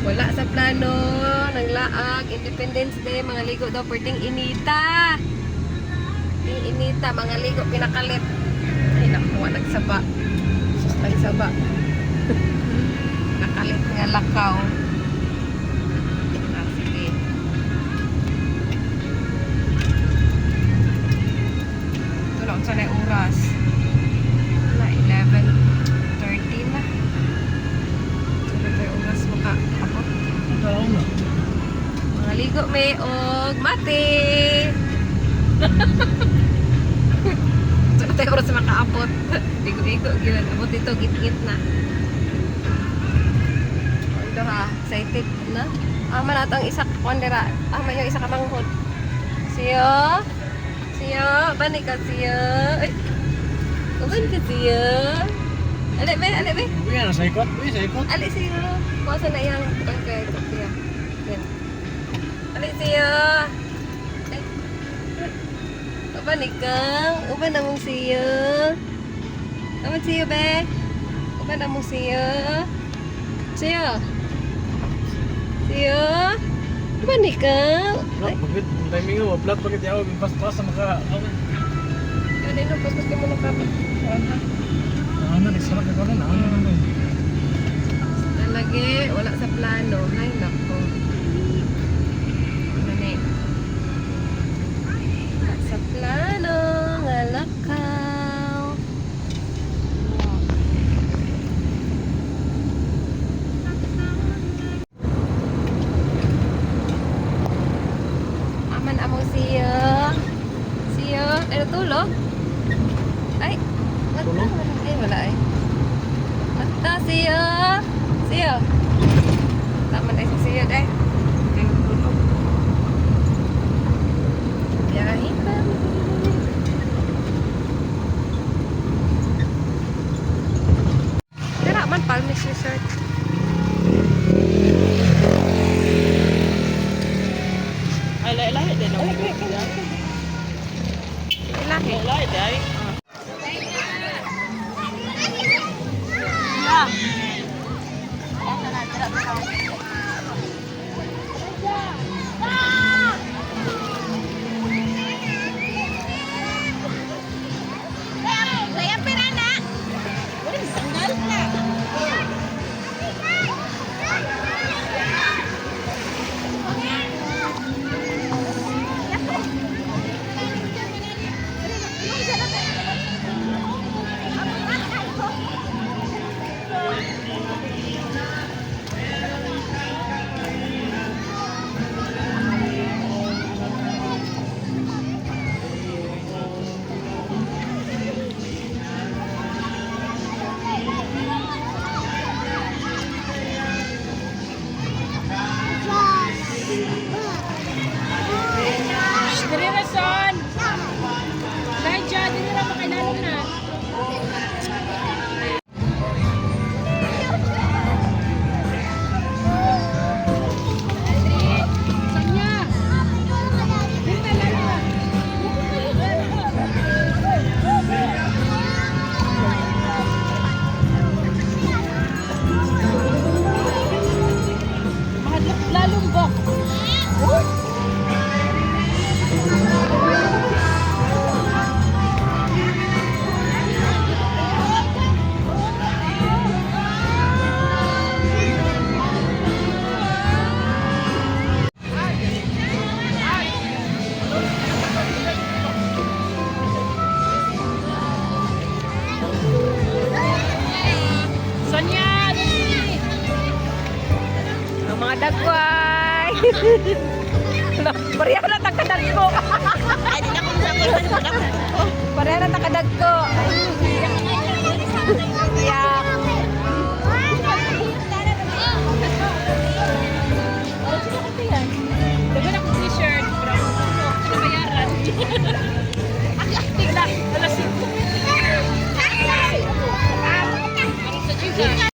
Wala sa plano. Naglaag. Independence Day. Mga ligo daw. Pwedeng inita. Pwedeng inita. Mga ligo. Pinakalit. Ay, nakuha. Nagsaba. Nagsaba. Nakalit nga lakaw. Ah, sige. Ito lang sa na oras. Na 11:30 na. Oras makaabot. Mga ligo may og mati. Sunod tayo oras makaabot. Ligo-ligo gyud. Abot dito git-git na. Ando ha, excited na. Ama na ang isa kondera. Ama yung isa ka manghod. Siyo. Siyo, bani ka siyo. Ay. Kuman ka siyo. Alik be, alik be. Uy, ano sa ikot? Uy, sa ikot. Alik siyo. Kuasa na yang okay, siya. Yan. Alik siyo. Ay. Uban ikaw. Uban na mong siyo. Uban siyo be. Uban na mong siyo. Siyo. Siyo. Uban ikaw. Vlog, bakit? Ang timing mo, vlog, bakit yaw? Pas-pas sa maka... Ano yung paspas ka mo nakapat? Ano, nagsarak ka na, ano naman. Talagi, wala sa plano. Ay, nako. Ano ni? Wala sa plano. Ngalakaw. Aman among siyo. Siyo. Ano tulog? Ay. Tulog? Ay, wala eh. Mata siyo. Siyo. Tama na si siyo deh. Biyahin pa. Tara man, Palmix Resort. Ay, lahi din ako. Ilahi. Lahi din. Dagway. Pareha na takadagko. Ay, di na kung saan ko. Pareha na takadagko. Yak.